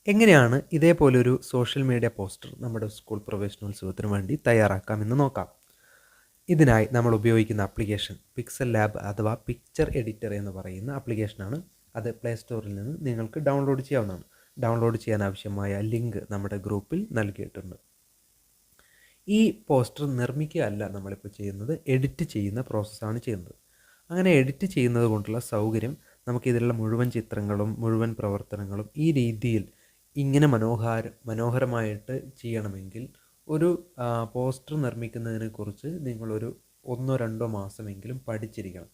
എങ്ങനെയാണ് ഇതേപോലൊരു social media poster നമ്മുടെ school പ്രവേശനോത്സവത്തിന് വേണ്ടി തയ്യാറാക്കാമെന്ന് നോക്കാം. ഇതിനായി നമ്മൾ ഉപയോഗിക്കുന്ന ആപ്ലിക്കേഷൻ പിക്സൽ ലാബ് അഥവാ പിക്ചർ എഡിറ്റർ എന്ന് പറയുന്ന ആപ്ലിക്കേഷനാണ്. അത് പ്ലേ സ്റ്റോറിൽ നിന്ന് നിങ്ങൾക്ക് ഡൗൺലോഡ് ചെയ്യാവുന്നതാണ്. ഡൗൺലോഡ് ചെയ്യാൻ ആവശ്യമായ ലിങ്ക് നമ്മുടെ ഗ്രൂപ്പിൽ നൽകിയിട്ടുണ്ട്. ഈ പോസ്റ്റർ നിർമ്മിക്കുകയല്ല നമ്മളിപ്പോൾ ചെയ്യുന്നത്, എഡിറ്റ് ചെയ്യുന്ന പ്രോസസ്സാണ് ചെയ്യുന്നത്. അങ്ങനെ എഡിറ്റ് ചെയ്യുന്നത് കൊണ്ടുള്ള സൗകര്യം നമുക്കിതിലുള്ള മുഴുവൻ ചിത്രങ്ങളും മുഴുവൻ പ്രവർത്തനങ്ങളും ഈ രീതിയിൽ ഇങ്ങനെ മനോഹരമായിട്ട് ചെയ്യണമെങ്കിൽ ഒരു പോസ്റ്റർ നിർമ്മിക്കുന്നതിനെക്കുറിച്ച് നിങ്ങളൊരു 1-2 മാസമെങ്കിലും പഠിച്ചിരിക്കണം.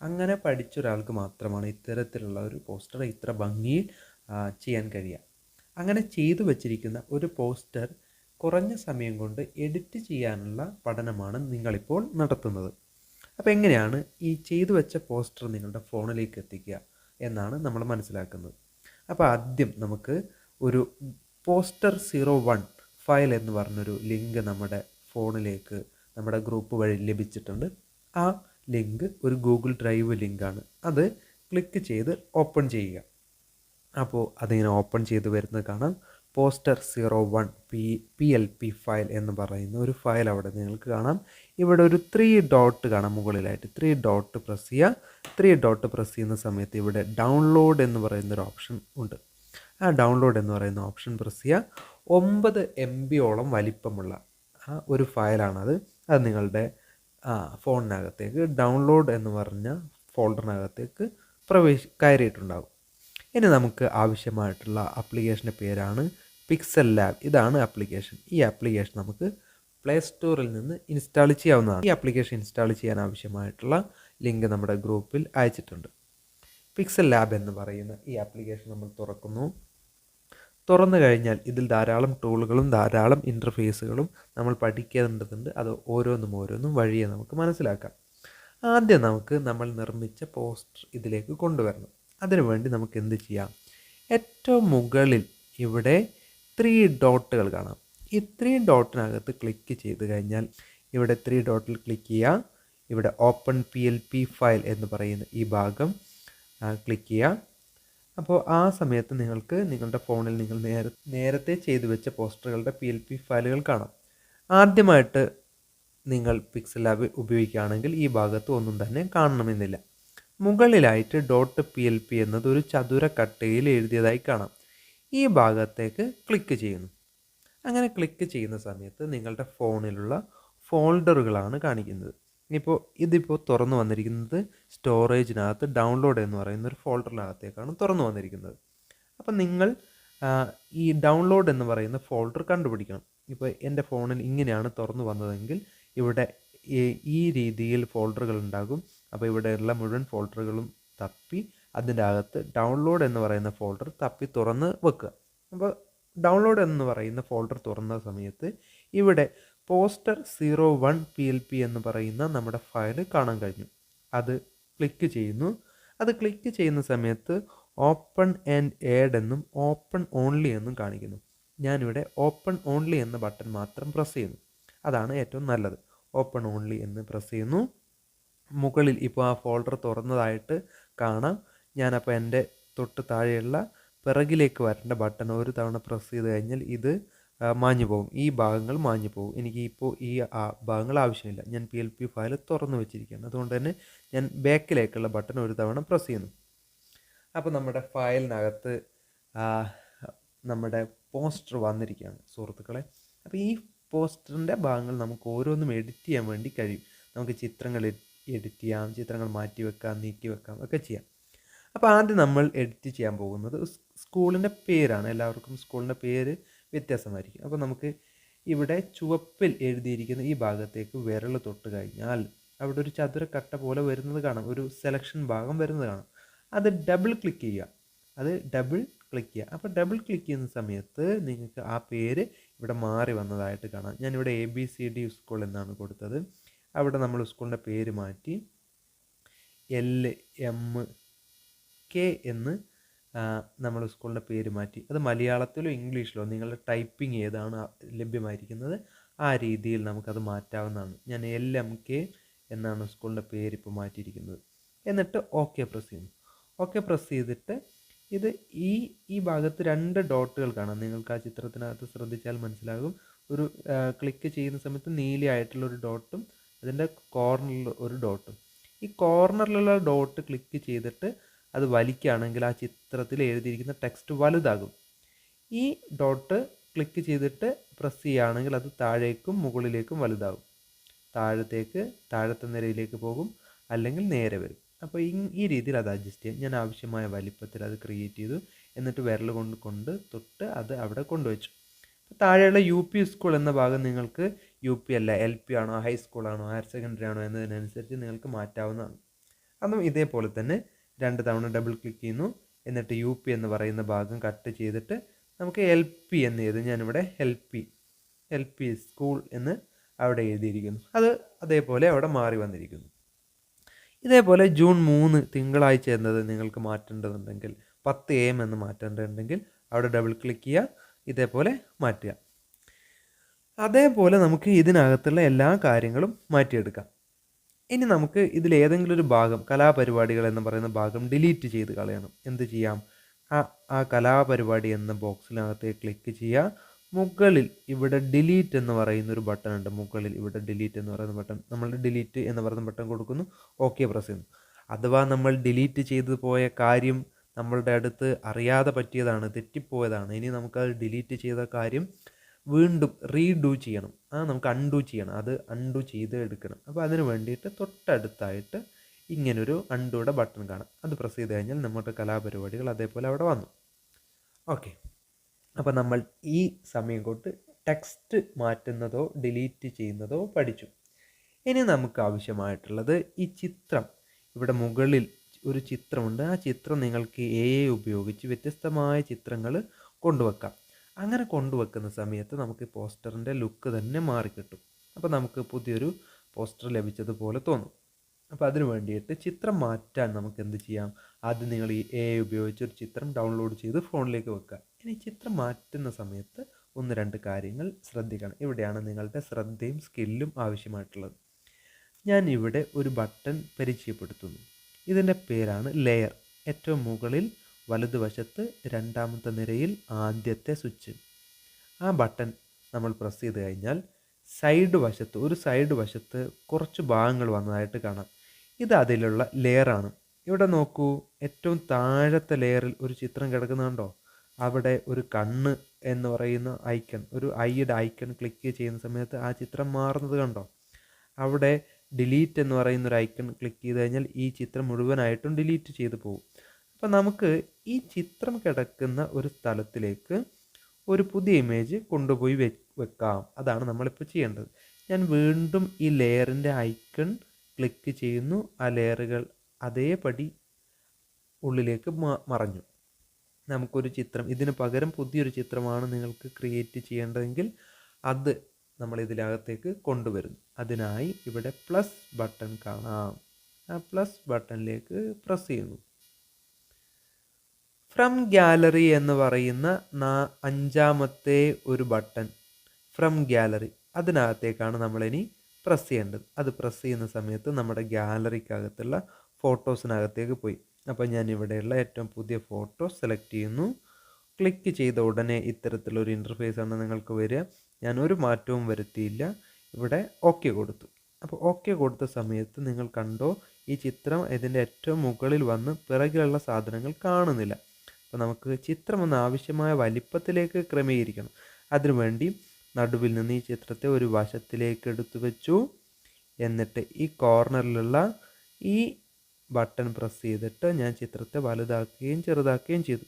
അങ്ങനെ പഠിച്ച ഒരാൾക്ക് മാത്രമാണ് ഇത്തരത്തിലുള്ള ഒരു പോസ്റ്റർ ഇത്ര ഭംഗിയിൽ ചെയ്യാൻ കഴിയുക. അങ്ങനെ ചെയ്തു വച്ചിരിക്കുന്ന ഒരു പോസ്റ്റർ കുറഞ്ഞ സമയം കൊണ്ട് എഡിറ്റ് ചെയ്യാനുള്ള പഠനമാണ് നിങ്ങളിപ്പോൾ നടത്തുന്നത്. അപ്പോൾ എങ്ങനെയാണ് ഈ ചെയ്തു വെച്ച പോസ്റ്റർ നിങ്ങളുടെ ഫോണിലേക്ക് എത്തിക്കുക എന്നാണ് നമ്മൾ മനസ്സിലാക്കുന്നത്. അപ്പോൾ ആദ്യം നമുക്ക് ഒരു പോസ്റ്റർ 01 ഫയൽ എന്ന് പറഞ്ഞൊരു ലിങ്ക് നമ്മുടെ ഫോണിലേക്ക് നമ്മുടെ ഗ്രൂപ്പ് വഴി ലഭിച്ചിട്ടുണ്ട്. ആ ലിങ്ക് ഒരു ഗൂഗിൾ ഡ്രൈവ് ലിങ്കാണ്. അത് ക്ലിക്ക് ചെയ്ത് ഓപ്പൺ ചെയ്യുക. അപ്പോൾ അതിങ്ങനെ ഓപ്പൺ ചെയ്ത് വരുന്നത് കാണാം. പോസ്റ്റർ 01 PLP ഫയൽ എന്ന് പറയുന്ന ഒരു ഫയൽ അവിടെ നിങ്ങൾക്ക് കാണാം. ഇവിടെ ഒരു 3 ഡോട്ട് കാണാം മുകളിലായിട്ട്. 3 ഡോട്ട് പ്രസ് ചെയ്യുക. 3 ഡോട്ട് പ്രസ് ചെയ്യുന്ന സമയത്ത് ഇവിടെ ഡൗൺലോഡ് എന്ന് പറയുന്നൊരു ഓപ്ഷൻ ഉണ്ട്. ആ ഡൗൺലോഡ് എന്ന് പറയുന്ന ഓപ്ഷൻ പ്രസ് ചെയ്യുക. 9 MB വലിപ്പമുള്ള ഒരു ഫയലാണത്. അത് നിങ്ങളുടെ ഫോണിനകത്തേക്ക് ഡൗൺലോഡ് എന്ന് പറഞ്ഞ ഫോൾഡറിനകത്തേക്ക് കയറിയിട്ടുണ്ടാകും. ഇനി നമുക്ക് ആവശ്യമായിട്ടുള്ള ആപ്ലിക്കേഷൻ്റെ പേരാണ് പിക്സൽ ലാബ്. ഇതാണ് ആപ്ലിക്കേഷൻ. ഈ ആപ്ലിക്കേഷൻ നമുക്ക് പ്ലേ സ്റ്റോറിൽ നിന്ന് ഇൻസ്റ്റാൾ ചെയ്യാവുന്നതാണ്. ഈ ആപ്ലിക്കേഷൻ ഇൻസ്റ്റാൾ ചെയ്യാൻ ആവശ്യമായിട്ടുള്ള ലിങ്ക് നമ്മുടെ ഗ്രൂപ്പിൽ അയച്ചിട്ടുണ്ട്. പിക്സൽ ലാബ് എന്ന് പറയുന്ന ഈ ആപ്ലിക്കേഷൻ നമ്മൾ തുറന്നു കഴിഞ്ഞാൽ ഇതിൽ ധാരാളം ടൂളുകളും ധാരാളം ഇൻ്റർഫേസുകളും നമ്മൾ പഠിക്കേണ്ടതുണ്ട്. അത് ഓരോന്നും വഴിയെ നമുക്ക് മനസ്സിലാക്കാം. ആദ്യം നമുക്ക് നമ്മൾ നിർമ്മിച്ച പോസ്റ്റർ ഇതിലേക്ക് കൊണ്ടുവരണം. അതിനുവേണ്ടി നമുക്ക് എന്ത് ചെയ്യാം? ഏറ്റവും മുകളിൽ ഇവിടെ 3 ഡോട്ടുകൾ കാണാം. ഈ 3 ഡോട്ടിനകത്ത് ക്ലിക്ക് ചെയ്ത് കഴിഞ്ഞാൽ ഇവിടെ 3 ഡോട്ടിൽ ക്ലിക്ക് ചെയ്യുക. ഇവിടെ ഓപ്പൺ PLP ഫയൽ എന്ന് പറയുന്ന ഈ ഭാഗം ക്ലിക്ക് ചെയ്യുക. അപ്പോൾ ആ സമയത്ത് നിങ്ങൾക്ക് നിങ്ങളുടെ ഫോണിൽ നിങ്ങൾ നേരത്തെ ചെയ്തു വെച്ച പോസ്റ്ററുകളുടെ PLP ഫയലുകൾ കാണാം. ആദ്യമായിട്ട് നിങ്ങൾ പിക്സൽ ലാബ് ഉപയോഗിക്കുകയാണെങ്കിൽ ഈ ഭാഗത്ത് ഒന്നും തന്നെ കാണണമെന്നില്ല. മുകളിലായിട്ട് .plp എന്നത് ഒരു ചതുരക്കട്ടയിൽ എഴുതിയതായി കാണാം. ഈ ഭാഗത്തേക്ക് ക്ലിക്ക് ചെയ്യുന്നു. അങ്ങനെ ക്ലിക്ക് ചെയ്യുന്ന സമയത്ത് നിങ്ങളുടെ ഫോണിലുള്ള ഫോൾഡറുകളാണ് കാണിക്കുന്നത്. ഇതിപ്പോൾ തുറന്നു വന്നിരിക്കുന്നത് സ്റ്റോറേജിനകത്ത് ഡൗൺലോഡ് എന്ന് പറയുന്ന ഒരു ഫോൾഡറിനകത്തേക്കാണ് തുറന്നു വന്നിരിക്കുന്നത്. അപ്പം നിങ്ങൾ ഈ ഡൗൺലോഡ് എന്ന് പറയുന്ന ഫോൾഡർ കണ്ടുപിടിക്കണം. ഇപ്പോൾ എൻ്റെ ഫോണിൽ ഇങ്ങനെയാണ് തുറന്നു വന്നതെങ്കിൽ ഇവിടെ ഈ രീതിയിൽ ഫോൾഡറുകൾ ഉണ്ടാകും. അപ്പോൾ ഇവിടെയുള്ള മുഴുവൻ ഫോൾഡറുകളും തപ്പി അതിൻ്റെ അകത്ത് ഡൗൺലോഡ് എന്ന് പറയുന്ന ഫോൾഡർ തപ്പി തുറന്ന് വെക്കുക. അപ്പോൾ ഡൗൺലോഡ് എന്ന് പറയുന്ന ഫോൾഡർ തുറന്ന സമയത്ത് ഇവിടെ പോസ്റ്റർ 01 PLP എന്ന് പറയുന്ന നമ്മുടെ ഫയൽ കാണാൻ കഴിഞ്ഞു. അത് ക്ലിക്ക് ചെയ്യുന്നു. അത് ക്ലിക്ക് ചെയ്യുന്ന സമയത്ത് ഓപ്പൺ ആൻഡ് ആഡ് എന്നും ഓപ്പൺ ഓൺലി എന്നും കാണിക്കുന്നു. ഞാനിവിടെ ഓപ്പൺ ഓൺലി എന്ന ബട്ടൺ മാത്രം പ്രസ് ചെയ്യുന്നു. അതാണ് ഏറ്റവും നല്ലത്. ഓപ്പൺ ഓൺലി എന്ന് പ്രസ് ചെയ്യുന്നു. മുകളിൽ ഇപ്പോൾ ആ ഫോൾഡർ തുറന്നതായിട്ട് കാണാം. ഞാനപ്പോൾ എൻ്റെ തൊട്ട് താഴെയുള്ള പിറകിലേക്ക് വരേണ്ട ബട്ടൺ ഒരു തവണ പ്രസ് ചെയ്ത് കഴിഞ്ഞാൽ ഇത് മാഞ്ഞു പോകും. ഈ ഭാഗങ്ങൾ മാഞ്ഞു പോകും. എനിക്ക് ഇപ്പോൾ ഈ ഭാഗങ്ങൾ ആവശ്യമില്ല. ഞാൻ PLP ഫയൽ തുറന്നു വെച്ചിരിക്കുകയാണ്. അതുകൊണ്ട് തന്നെ ഞാൻ ബാക്കിലേക്കുള്ള ബട്ടൺ ഒരു തവണ പ്രസ് ചെയ്യുന്നു. അപ്പോൾ നമ്മുടെ ഫയലിനകത്ത് നമ്മുടെ പോസ്റ്റർ വന്നിരിക്കുകയാണ് സുഹൃത്തുക്കളെ. അപ്പോൾ ഈ പോസ്റ്ററിൻ്റെ ഭാഗങ്ങൾ നമുക്ക് ഓരോന്നും എഡിറ്റ് ചെയ്യാൻ വേണ്ടി കഴിയും. നമുക്ക് ചിത്രങ്ങൾ എഡിറ്റ് ചെയ്യാം, ചിത്രങ്ങൾ മാറ്റി വെക്കാം, നീക്കി വെക്കാം, ഒക്കെ ചെയ്യാം. അപ്പോൾ ആദ്യം നമ്മൾ എഡിറ്റ് ചെയ്യാൻ പോകുന്നത് സ്കൂളിൻ്റെ പേരാണ്. എല്ലാവർക്കും സ്കൂളിൻ്റെ പേര് വ്യത്യാസമായിരിക്കും. അപ്പോൾ നമുക്ക് ഇവിടെ ചുവപ്പിൽ എഴുതിയിരിക്കുന്ന ഈ ഭാഗത്തേക്ക് വിരൽ തൊട്ട് കഴിഞ്ഞാൽ അവിടെ ഒരു ചതുരക്കട്ട പോലെ വരുന്നത് കാണാം. ഒരു സെലക്ഷൻ ഭാഗം വരുന്നത് കാണാം. അത് ഡബിൾ ക്ലിക്ക് ചെയ്യുക. അപ്പോൾ ഡബിൾ ക്ലിക്ക് ചെയ്യുന്ന സമയത്ത് നിങ്ങൾക്ക് ആ പേര് ഇവിടെ മാറി വന്നതായിട്ട് കാണാം. ഞാനിവിടെ ABCD സ്കൂൾ എന്നാണ് കൊടുത്തത്. അവിടെ നമ്മൾ സ്കൂളിൻ്റെ പേര് മാറ്റി LMK എന്ന് നമ്മൾ സ്കൂളിൻ്റെ പേര് മാറ്റി. അത് മലയാളത്തിലോ ഇംഗ്ലീഷിലോ നിങ്ങളുടെ ടൈപ്പിംഗ് ഏതാണ് ലഭ്യമായിരിക്കുന്നത് ആ രീതിയിൽ നമുക്കത് മാറ്റാവുന്നതാണ്. ഞാൻ LMK എന്നാണ് സ്കൂളിൻ്റെ പേര് ഇപ്പോൾ മാറ്റിയിരിക്കുന്നത്. എന്നിട്ട് ഓക്കെ പ്രസ് ചെയ്യുന്നു. ഓക്കെ പ്രസ് ചെയ്തിട്ട് ഇത് ഈ ഈ ഭാഗത്ത് 2 ഡോട്ടുകൾ കാണാം. നിങ്ങൾക്ക് ആ ചിത്രത്തിനകത്ത് ശ്രദ്ധിച്ചാൽ മനസ്സിലാകും. ഒരു ക്ലിക്ക് ചെയ്യുന്ന സമയത്ത് നീലയായിട്ടുള്ള ഒരു ഡോട്ടും അതിൻ്റെ കോർണറിൽ ഒരു ഡോട്ടും. ഈ കോർണറിലുള്ള ഡോട്ട് ക്ലിക്ക് ചെയ്തിട്ട് അത് വലിക്കുകയാണെങ്കിൽ ആ ചിത്രത്തിൽ എഴുതിയിരിക്കുന്ന ടെക്സ്റ്റ് വലുതാകും. ഈ ഡോട്ട് ക്ലിക്ക് ചെയ്തിട്ട് പ്രസ് ചെയ്യുകയാണെങ്കിൽ അത് താഴേക്കും മുകളിലേക്കും വലുതാകും. താഴത്തെ നിരയിലേക്ക് പോകും, അല്ലെങ്കിൽ നേരെ വരും. അപ്പോൾ ഈ രീതിയിൽ അത് അഡ്ജസ്റ്റ് ചെയ്യാം. ഞാൻ ആവശ്യമായ വലിപ്പത്തിൽ അത് ക്രിയേറ്റ് ചെയ്തു. എന്നിട്ട് വിരൽ കൊണ്ട് തൊട്ട് അത് അവിടെ കൊണ്ടുവച്ചു. താഴെയുള്ള യു പി സ്കൂൾ എന്ന ഭാഗം നിങ്ങൾക്ക് യു പി അല്ല LP ആണോ ഹൈസ്കൂളാണോ ഹയർ സെക്കൻഡറി ആണോ എന്നതിനനുസരിച്ച് നിങ്ങൾക്ക് മാറ്റാവുന്നതാണ്. അതും ഇതേപോലെ തന്നെ 2 തവണ ഡബിൾ ക്ലിക്ക് ചെയ്യുന്നു. എന്നിട്ട് UP എന്ന് പറയുന്ന ഭാഗം കട്ട് ചെയ്തിട്ട് നമുക്ക് LP എന്ന് എഴുതി. ഞാനിവിടെ LP സ്കൂൾ എന്ന് അവിടെ എഴുതിയിരിക്കുന്നു. അത് അതേപോലെ അവിടെ മാറി വന്നിരിക്കുന്നു. ഇതേപോലെ ജൂൺ 3 തിങ്കളാഴ്ച എന്നത് നിങ്ങൾക്ക് മാറ്റേണ്ടതുണ്ടെങ്കിൽ 10 AM എന്ന് മാറ്റേണ്ടതുണ്ടെങ്കിൽ അവിടെ ഡബിൾ ക്ലിക്ക് ചെയ്യുക, ഇതേപോലെ മാറ്റുക. അതേപോലെ നമുക്ക് ഇതിനകത്തുള്ള എല്ലാ കാര്യങ്ങളും മാറ്റിയെടുക്കാം. ഇനി നമുക്ക് ഇതിലേതെങ്കിലും ഒരു ഭാഗം, കലാപരിപാടികൾ എന്ന് പറയുന്ന ഭാഗം ഡിലീറ്റ് ചെയ്ത് കളയണം. എന്ത് ചെയ്യാം? ആ കലാപരിപാടി എന്ന ബോക്സിനകത്ത് ക്ലിക്ക് ചെയ്യുക. മുകളിൽ ഇവിടെ ഡിലീറ്റ് എന്ന് പറയുന്ന ഒരു ബട്ടൺ ഉണ്ട്. മുകളിൽ ഇവിടെ ഡിലീറ്റ് എന്ന് പറയുന്ന ബട്ടൺ, നമ്മൾ ഡിലീറ്റ് എന്ന് പറയുന്ന ബട്ടൺ കൊടുക്കുന്നു, ഓക്കെ പ്രസ് ചെയ്യുന്നു. അഥവാ നമ്മൾ ഡിലീറ്റ് ചെയ്തു പോയ കാര്യം നമ്മളുടെ അടുത്ത് അറിയാതെ പറ്റിയതാണ്, തെറ്റിപ്പോയതാണ്. ഇനി നമുക്കത് ഡിലീറ്റ് ചെയ്ത കാര്യം വീണ്ടും റീഡു ചെയ്യണം. നമുക്ക് അൺഡു ചെയ്യണം, അത് അൺഡു ചെയ്ത് എടുക്കണം. അപ്പോൾ അതിന് വേണ്ടിയിട്ട് തൊട്ടടുത്തായിട്ട് ഇങ്ങനൊരു അൺഡുയുടെ ബട്ടൺ കാണാം. അത് പ്രസ് ചെയ്ത് കഴിഞ്ഞാൽ നമ്മുടെ കലാപരിപാടികൾ അതേപോലെ അവിടെ വന്നു. ഓക്കെ, അപ്പോൾ നമ്മൾ ഈ സമയം കൊണ്ട് ടെക്സ്റ്റ് മാറ്റുന്നതോ ഡിലീറ്റ് ചെയ്യുന്നതോ പഠിച്ചു. ഇനി നമുക്ക് ആവശ്യമായിട്ടുള്ളത് ഈ ചിത്രം. ഇവിടെ മുകളിൽ ഒരു ചിത്രമുണ്ട്. ആ ചിത്രം നിങ്ങൾക്ക് AI ഉപയോഗിച്ച് വ്യത്യസ്തമായ ചിത്രങ്ങൾ കൊണ്ടുവെക്കാം. അങ്ങനെ കൊണ്ടുവെക്കുന്ന സമയത്ത് നമുക്ക് പോസ്റ്ററിൻ്റെ ലുക്ക് തന്നെ മാറിക്കിട്ടും. അപ്പോൾ നമുക്ക് പുതിയൊരു പോസ്റ്റർ ലഭിച്ചതുപോലെ തോന്നും. അപ്പോൾ അതിന് വേണ്ടിയിട്ട് ചിത്രം മാറ്റാൻ നമുക്ക് എന്ത് ചെയ്യാം? ആദ്യം നിങ്ങൾ ഈ AI ഉപയോഗിച്ച് ഒരു ചിത്രം ഡൗൺലോഡ് ചെയ്ത് ഫോണിലേക്ക് വെക്കുക. ഇനി ചിത്രം മാറ്റുന്ന സമയത്ത് 1-2 കാര്യങ്ങൾ ശ്രദ്ധിക്കണം. ഇവിടെയാണ് നിങ്ങളുടെ ശ്രദ്ധയും സ്കില്ലും ആവശ്യമായിട്ടുള്ളത്. ഞാൻ ഇവിടെ ഒരു ബട്ടൺ പരിചയപ്പെടുത്തുന്നു. ഇതിൻ്റെ പേരാണ് ലെയർ. ഏറ്റവും മുകളിൽ വലതുവശത്ത് 2ാമത്തെ നിരയിൽ ആദ്യത്തെ സ്വിച്ച്. ആ ബട്ടൺ നമ്മൾ പ്രസ് ചെയ്ത് കഴിഞ്ഞാൽ സൈഡ് വശത്ത് കുറച്ച് ഭാഗങ്ങൾ വന്നതായിട്ട് കാണാം. ഇത് അതിലുള്ള ലെയറാണ്. ഇവിടെ നോക്കൂ, ഏറ്റവും താഴത്തെ ലെയറിൽ ഒരു ചിത്രം കിടക്കുന്നുണ്ടോ? അവിടെ ഒരു കണ്ണ് എന്ന് പറയുന്ന ഐക്കൺ, ഒരു ഐയുടെ ഐക്കൺ ക്ലിക്ക് ചെയ്യുന്ന സമയത്ത് ആ ചിത്രം മാറുന്നത് കണ്ടോ? അവിടെ ഡിലീറ്റ് എന്ന് പറയുന്ന ഒരു ഐക്കൺ ക്ലിക്ക് ചെയ്ത് കഴിഞ്ഞാൽ ഈ ചിത്രം മുഴുവനായിട്ടും ഡിലീറ്റ് ചെയ്ത് പോകും. അപ്പോൾ നമുക്ക് ഈ ചിത്രം കിടക്കുന്ന ഒരു സ്ഥലത്തിലേക്ക് ഒരു പുതിയ ഇമേജ് കൊണ്ടുപോയി വെക്കാം. അതാണ് നമ്മളിപ്പോൾ ചെയ്യേണ്ടത്. ഞാൻ വീണ്ടും ഈ ലെയറിൻ്റെ ഐക്കൺ ക്ലിക്ക് ചെയ്യുന്നു. ആ ലെയറുകൾ അതേപടി ഉള്ളിലേക്ക് മറഞ്ഞു. നമുക്കൊരു ചിത്രം, ഇതിന് പകരം പുതിയൊരു ചിത്രമാണ് നിങ്ങൾക്ക് ക്രിയേറ്റ് ചെയ്യേണ്ടതെങ്കിൽ അത് നമ്മൾ ഇതിനകത്തേക്ക് കൊണ്ടുവരുന്നു. അതിനായി ഇവിടെ പ്ലസ് ബട്ടൺ കാണാം. ആ പ്ലസ് ബട്ടണിലേക്ക് പ്രസ് ചെയ്യുന്നു. ഫ്രം ഗാലറി എന്ന് പറയുന്ന 5ാമത്തെ ഒരു ബട്ടൺ, ഫ്രം ഗാലറി, അതിനകത്തേക്കാണ് നമ്മളിനി പ്രസ് ചെയ്യേണ്ടത്. അത് പ്രസ് ചെയ്യുന്ന സമയത്ത് നമ്മുടെ ഗാലറിക്കകത്തുള്ള ഫോട്ടോസിനകത്തേക്ക് പോയി. അപ്പോൾ ഞാൻ ഇവിടെയുള്ള ഏറ്റവും പുതിയ ഫോട്ടോ സെലക്ട് ചെയ്യുന്നു. ക്ലിക്ക് ചെയ്ത ഉടനെ ഇത്തരത്തിലൊരു ഇൻ്റർഫേസാണ് നിങ്ങൾക്ക് വരിക. ഞാനൊരു മാറ്റവും വരുത്തിയില്ല. ഇവിടെ ഓക്കെ കൊടുത്തു. അപ്പോൾ ഓക്കെ കൊടുത്ത സമയത്ത് നിങ്ങൾ കണ്ടോ, ഈ ചിത്രം ഇതിൻ്റെ ഏറ്റവും മുകളിൽ വന്ന് പിറകിലുള്ള സാധനങ്ങൾ കാണുന്നില്ല. അപ്പോൾ നമുക്ക് ചിത്രം ഒന്ന് ആവശ്യമായ വലിപ്പത്തിലേക്ക് ക്രമീകരിക്കണം. അതിനുവേണ്ടി നടുവിൽ നിന്ന് ഈ ചിത്രത്തെ ഒരു വശത്തിലേക്ക് എടുത്തു വെച്ചു. എന്നിട്ട് ഈ കോർണറിലുള്ള ഈ ബട്ടൺ പ്രസ് ചെയ്തിട്ട് ഞാൻ ചിത്രത്തെ വലുതാക്കുകയും ചെറുതാക്കുകയും ചെയ്തു.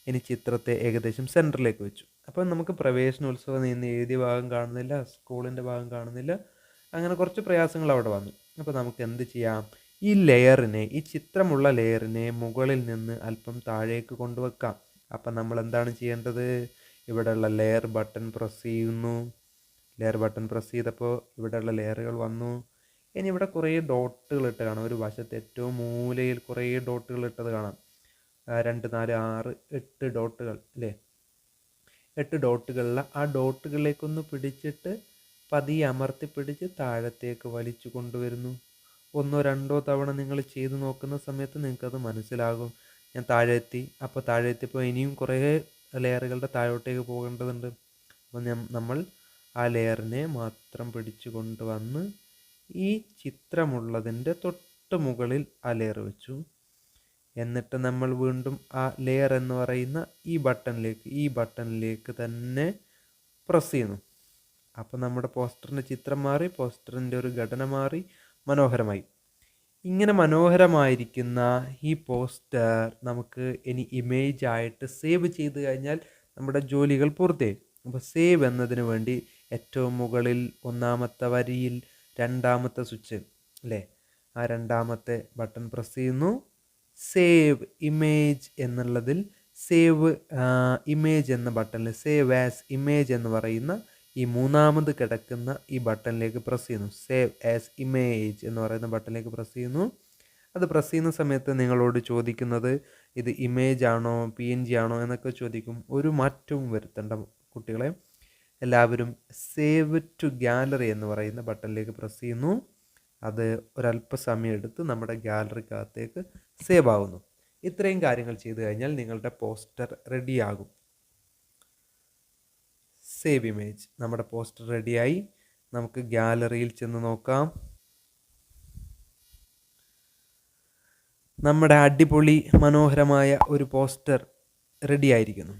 ഇനി ചിത്രത്തെ ഏകദേശം സെൻറ്ററിലേക്ക് വെച്ചു. അപ്പോൾ നമുക്ക് പ്രവേശനോത്സവം എന്ന് എഴുതിയ ഭാഗം കാണുന്നില്ല, സ്കൂളിൻ്റെ ഭാഗം കാണുന്നില്ല. അങ്ങനെ കുറച്ച് പ്രയാസങ്ങൾ അവിടെ വന്നു. അപ്പോൾ നമുക്ക് എന്ത് ചെയ്യാം? ഈ ലെയറിനെ, ഈ ചിത്രമുള്ള ലെയറിനെ മുകളിൽ നിന്ന് അല്പം താഴേക്ക് കൊണ്ടുവെക്കാം. അപ്പം നമ്മൾ എന്താണ് ചെയ്യേണ്ടത്? ഇവിടെയുള്ള ലെയർ ബട്ടൺ പ്രസ് ചെയ്യുന്നു. ലെയർ ബട്ടൺ പ്രസ് ചെയ്തപ്പോൾ ഇവിടെയുള്ള ലെയറുകൾ വന്നു. ഇനി ഇവിടെ കുറേ ഡോട്ടുകൾ ഇട്ട് കാണാം. ഒരു വശത്ത് ഏറ്റവും മൂലയിൽ കുറേ ഡോട്ടുകൾ ഇട്ടത് കാണാം. 2, 4, 6, 8 ഡോട്ടുകൾ അല്ലേ? 8 ഡോട്ടുകളിൽ ആ ഡോട്ടുകളിലേക്കൊന്ന് പിടിച്ചിട്ട് പതിയെ അമർത്തി പിടിച്ച് താഴത്തേക്ക് വലിച്ചു കൊണ്ടുവരുന്നു. 1-2 തവണ നിങ്ങൾ ചെയ്ത് നോക്കുന്ന സമയത്ത് നിങ്ങൾക്കത് മനസ്സിലാകും. ഞാൻ താഴെ എത്തി. അപ്പോൾ താഴെ എത്തിയപ്പോൾ ഇനിയും കുറേ ലെയറുകളുടെ താഴോട്ടേക്ക് പോകേണ്ടതുണ്ട്. അപ്പോൾ നമ്മൾ ആ ലെയറിനെ മാത്രം പിടിച്ചു കൊണ്ടുവന്ന് ഈ ചിത്രമുള്ളതിൻ്റെ തൊട്ട് മുകളിൽ ആ ലെയർ വെച്ചു. എന്നിട്ട് നമ്മൾ വീണ്ടും ആ ലെയർ എന്ന് പറയുന്ന ഈ ബട്ടണിലേക്ക് തന്നെ പ്രസ് ചെയ്യുന്നു. അപ്പോൾ നമ്മുടെ പോസ്റ്ററിൻ്റെ ചിത്രം മാറി, പോസ്റ്ററിൻ്റെ ഒരു ഘടന മാറി, മനോഹരമായി. ഇങ്ങനെ മനോഹരമായിരിക്കുന്ന ഈ പോസ്റ്റർ നമുക്ക് ഇനി ഇമേജ് ആയിട്ട് സേവ് ചെയ്ത് കഴിഞ്ഞാൽ നമ്മുടെ ജോലികൾ പൂർത്തിയായി. അപ്പോൾ സേവ് എന്നതിന് വേണ്ടി ഏറ്റവും മുകളിൽ ഒന്നാമത്തെ വരിയിൽ രണ്ടാമത്തെ സ്വിച്ച് അല്ലേ, ആ രണ്ടാമത്തെ ബട്ടൺ പ്രസ് ചെയ്യുന്നു. സേവ് ഇമേജ് എന്നുള്ളതിൽ സേവ് ഇമേജ് എന്ന ബട്ടണിൽ സേവ് ആസ് ഇമേജ് എന്ന് പറയുന്ന ഈ മൂന്നാമത് കിടക്കുന്ന ഈ ബട്ടണിലേക്ക് പ്രസ് ചെയ്യുന്നു. സേവ് ആസ് ഇമേജ് എന്ന് പറയുന്ന ബട്ടണിലേക്ക് പ്രസ് ചെയ്യുന്നു. അത് പ്രസ് ചെയ്യുന്ന സമയത്ത് നിങ്ങളോട് ചോദിക്കുന്നത് ഇത് ഇമേജ് ആണോ PNG ആണോ എന്നൊക്കെ ചോദിക്കും. ഒരു മാറ്റവും വരുത്തേണ്ട കുട്ടികളെ. എല്ലാവരും സേവ് ടു ഗാലറി എന്ന് പറയുന്ന ബട്ടണിലേക്ക് പ്രസ് ചെയ്യുന്നു. അത് ഒരല്പസമയം എടുത്ത് നമ്മുടെ ഗാലറിക്കകത്തേക്ക് സേവ് ആകുന്നു. ഇത്രയും കാര്യങ്ങൾ ചെയ്തു കഴിഞ്ഞാൽ നിങ്ങളുടെ പോസ്റ്റർ റെഡിയാകും. സേവ് ഇമേജ്, നമ്മുടെ പോസ്റ്റർ റെഡിയായി. നമുക്ക് ഗാലറിയിൽ ചെന്ന് നോക്കാം. നമ്മുടെ അടിപൊളി മനോഹരമായ ഒരു പോസ്റ്റർ റെഡി ആയിരിക്കുന്നു.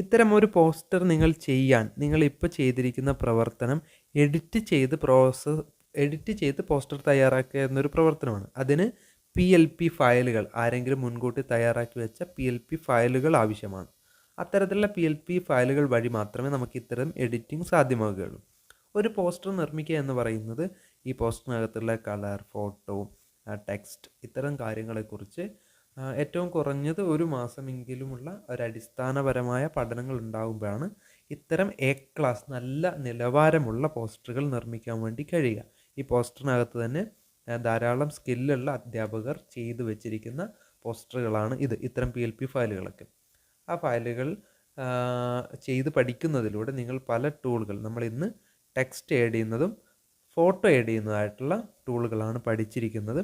ഇത്തരം ഒരു പോസ്റ്റർ നിങ്ങളിപ്പോൾ ചെയ്തിരിക്കുന്ന പ്രവർത്തനം എഡിറ്റ് ചെയ്ത് പോസ്റ്റർ തയ്യാറാക്കുക എന്നൊരു പ്രവർത്തനമാണ്. അതിന് PLP ഫയലുകൾ, ആരെങ്കിലും മുൻകൂട്ടി തയ്യാറാക്കി വെച്ച PLP ഫയലുകൾ ആവശ്യമാണ്. അത്തരത്തിലുള്ള PLP ഫയലുകൾ വഴി മാത്രമേ നമുക്ക് ഇത്തരം എഡിറ്റിംഗ് സാധ്യമാകുകയുള്ളൂ. ഒരു പോസ്റ്റർ നിർമ്മിക്കുക എന്ന് പറയുന്നത് ഈ പോസ്റ്ററിനകത്തുള്ള കളർ, ഫോട്ടോ, ടെക്സ്റ്റ് ഇത്തരം കാര്യങ്ങളെക്കുറിച്ച് ഏറ്റവും കുറഞ്ഞത് ഒരു മാസമെങ്കിലുമുള്ള ഒരടിസ്ഥാനപരമായ പഠനങ്ങൾ ഉണ്ടാകുമ്പോഴാണ് ഇത്തരം ക്ലാസ് നല്ല നിലവാരമുള്ള പോസ്റ്ററുകൾ നിർമ്മിക്കാൻ വേണ്ടി കഴിയുക. ഈ പോസ്റ്ററിനകത്ത് തന്നെ ധാരാളം സ്കില്ലുള്ള അധ്യാപകർ ചെയ്തു വെച്ചിരിക്കുന്ന പോസ്റ്ററുകളാണ് ഇത്തരം PLP ഫയലുകളൊക്കെ. ആ ഫയലുകൾ ചെയ്ത് പഠിക്കുന്നതിലൂടെ നിങ്ങൾ പല ടൂളുകൾ, നമ്മൾ ഇന്ന് ടെക്സ്റ്റ് ആഡ് ചെയ്യുന്നതും ഫോട്ടോ ആഡ് ചെയ്യുന്നതായിട്ടുള്ള ടൂളുകളാണ് പഠിച്ചിരിക്കുന്നത്.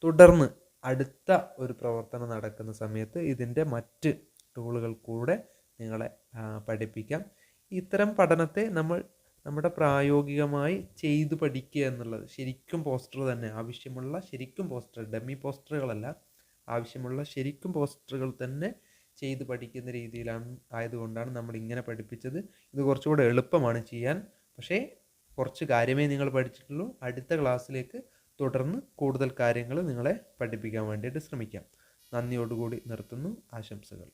തുടർന്ന് അടുത്ത ഒരു പ്രവർത്തനം നടക്കുന്ന സമയത്ത് ഇതിൻ്റെ മറ്റ് ടൂളുകൾ കൂടെ നിങ്ങളെ പഠിപ്പിക്കാം. ഇത്തരം പഠനത്തെ നമ്മുടെ പ്രായോഗികമായി ചെയ്തു പഠിക്കുക എന്നുള്ളത് ശരിക്കും പോസ്റ്റർ തന്നെ ആവശ്യമുള്ള ശരിക്കും പോസ്റ്റർ, ഡമ്മി പോസ്റ്ററുകളല്ല, ആവശ്യമുള്ള ശരിക്കും പോസ്റ്ററുകൾ തന്നെ ചെയ്ത് പഠിക്കുന്ന ആയതുകൊണ്ടാണ് നമ്മൾ ഇങ്ങനെ പഠിപ്പിച്ചത്. ഇത് കുറച്ചുകൂടെ എളുപ്പമാണ് ചെയ്യാൻ, പക്ഷേ കുറച്ച് കാര്യമേ നിങ്ങൾ പഠിച്ചിട്ടുള്ളൂ. അടുത്ത ക്ലാസ്സിലേക്ക് തുടർന്ന് കൂടുതൽ കാര്യങ്ങൾ നിങ്ങളെ പഠിപ്പിക്കാൻ വേണ്ടിയിട്ട് ശ്രമിക്കാം. നന്ദിയോടുകൂടി നിർത്തുന്നു. ആശംസകൾ.